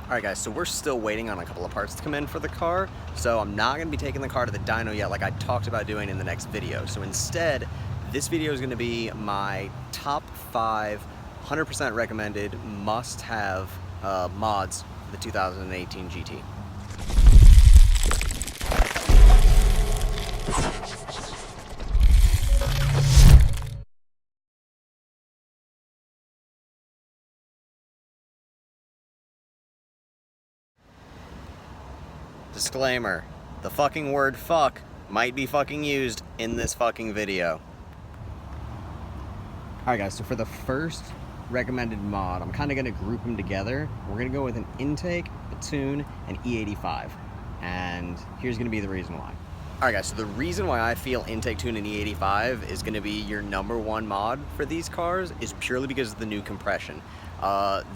Alright guys, so we're still waiting on a couple of parts to come in for the car, so I'm not going to be taking the car to the dyno yet like I talked about doing in the next video. So instead, this video is going to be my top 5 100% recommended must-have mods for the 2018 GT. Disclaimer, the fucking word fuck might be fucking used in this fucking video. Alright guys, so for the first recommended mod, I'm kind of going to group them together. We're going to go with an intake, a tune, and E85. And here's going to be the reason why. Alright guys, so the reason why I feel intake, tune, and E85 is going to be your #1 mod for these cars is purely because of the new compression.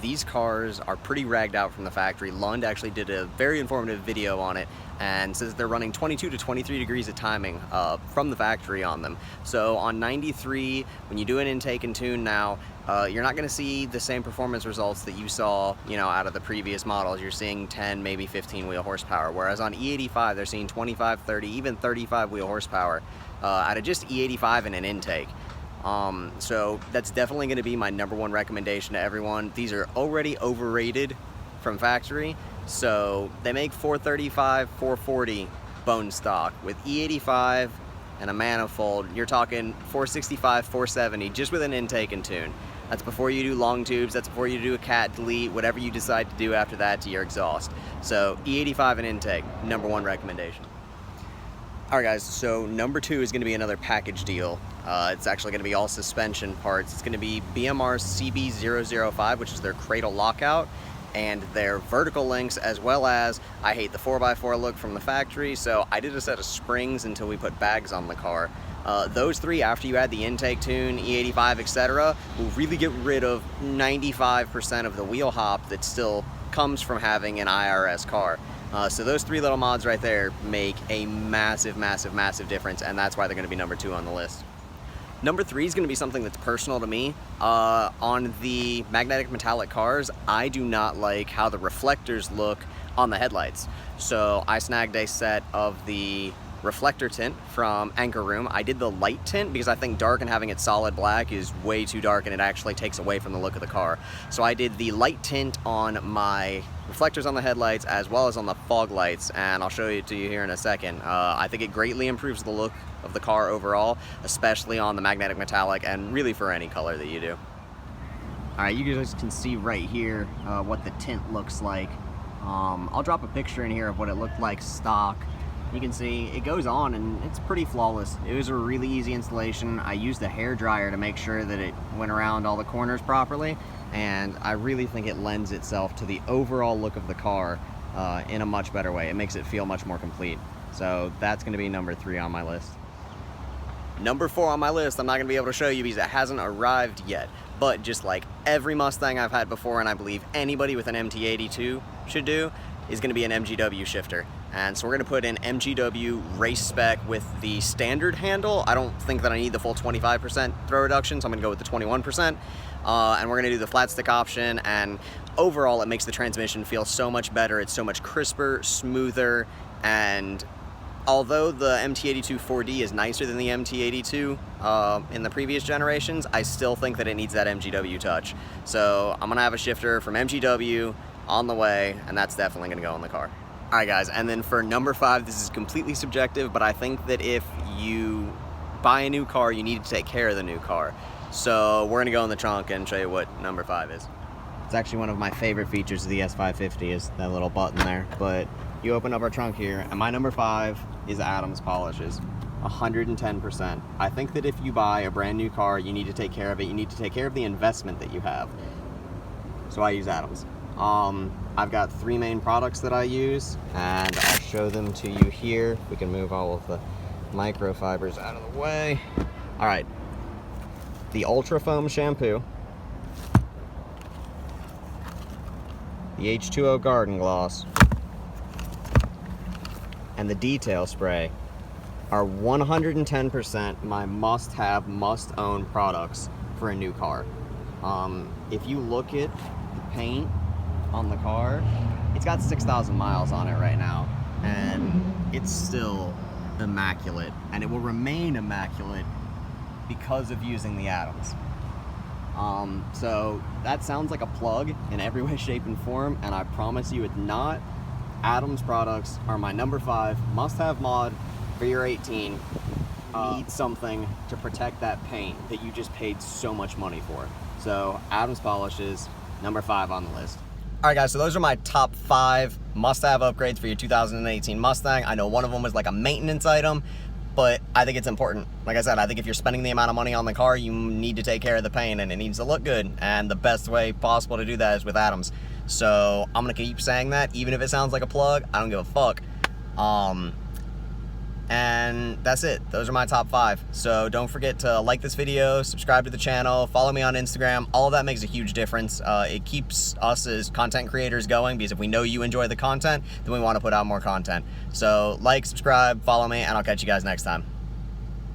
These cars are pretty ragged out from the factory. Lund actually did a very informative video on it and says they're running 22 to 23 degrees of timing from the factory on them. So on 93, when you do an intake and tune now, you're not going to see the same performance results that you saw, out of the previous models. You're seeing 10, maybe 15 wheel horsepower, whereas on E85, they're seeing 25, 30, even 35 wheel horsepower out of just E85 in an intake. So that's definitely going to be my #1 recommendation to everyone. These are already overrated from factory, so they make 435, 440 bone stock. With E85 and a manifold, you're talking 465, 470 just with an intake and tune. That's before you do long tubes, that's before you do a cat delete, whatever you decide to do after that to your exhaust. So E85 and intake, #1 recommendation. Alright guys, so #2 is going to be another package deal. It's actually going to be all suspension parts. It's going to be BMR's CB005, which is their cradle lockout, and their vertical links, as well as, I hate the 4x4 look from the factory, so I did a set of springs until we put bags on the car. Those three, after you add the intake, tune, E85, etc., will really get rid of 95% of the wheel hop that still comes from having an IRS car. So those three little mods right there make a massive, massive, massive difference, and that's why they're going to be #2 on the list. #3 is going to be something that's personal to me. On the magnetic metallic cars, I do not like how the reflectors look on the headlights. So I snagged a set of the reflector tint from Anchor Room. I did the light tint because I think dark and having it solid black is way too dark and it actually takes away from the look of the car. So I did the light tint on my reflectors on the headlights as well as on the fog lights, and I'll show it to you here in a second. I think it greatly improves the look of the car overall, especially on the magnetic metallic and really for any color that you do. Alright, you guys can see right here what the tint looks like. I'll drop a picture in here of what it looked like stock. You can see it goes on and it's pretty flawless. It was a really easy installation. I used a hair dryer to make sure that it went around all the corners properly, and I really think it lends itself to the overall look of the car in a much better way. It makes it feel much more complete. So that's going to be #3 on my list. #4 on my list, I'm not going to be able to show you because it hasn't arrived yet. But just like every Mustang I've had before, and I believe anybody with an MT82 should do, is going to be an MGW shifter. And so we're going to put in MGW race spec with the standard handle. I don't think that I need the full 25% throw reduction, so I'm going to go with the 21%. And we're going to do the flat stick option, and overall it makes the transmission feel so much better. It's so much crisper, smoother, and although the MT82 4D is nicer than the MT82 in the previous generations, I still think that it needs that MGW touch. So I'm going to have a shifter from MGW on the way, and that's definitely going to go in the car. Alright guys, and then for #5, this is completely subjective, but I think that if you buy a new car, you need to take care of the new car. So we're going to go in the trunk and show you what #5 is. It's actually one of my favorite features of the S550 is that little button there, but you open up our trunk here, and my #5 is Adams polishes. 110%. I think that if you buy a brand new car, you need to take care of it. You need to take care of the investment that you have. So I use Adams. I've got 3 main products that I use, and I'll show them to you here. We can move all of the microfibers out of the way. Alright, the Ultra Foam shampoo, the H2O Garden Gloss, and the detail spray are 110% my must-have, must-own products for a new car. If you look at the paint on the car, it's got 6,000 miles on it right now, and it's still immaculate, and it will remain immaculate because of using the Adams. So that sounds like a plug in every way, shape, and form, and I promise you it's not. Adams products are my number 5 must-have mod for your 18. Need something to protect that paint that you just paid so much money for. So Adams polishes, number 5 on the list. All right, guys, so those are my top 5 must-have upgrades for your 2018 Mustang. I know one of them was like a maintenance item, but I think it's important. Like I said, I think if you're spending the amount of money on the car, you need to take care of the paint, and it needs to look good. And the best way possible to do that is with Adams. So I'm gonna keep saying that, even if it sounds like a plug. I don't give a fuck. And that's it. Those are my top 5. So don't forget to like this video, subscribe to the channel, follow me on Instagram. All of that makes a huge difference. It keeps us as content creators going, because if we know you enjoy the content, then we want to put out more content. So like, subscribe, follow me, and I'll catch you guys next time.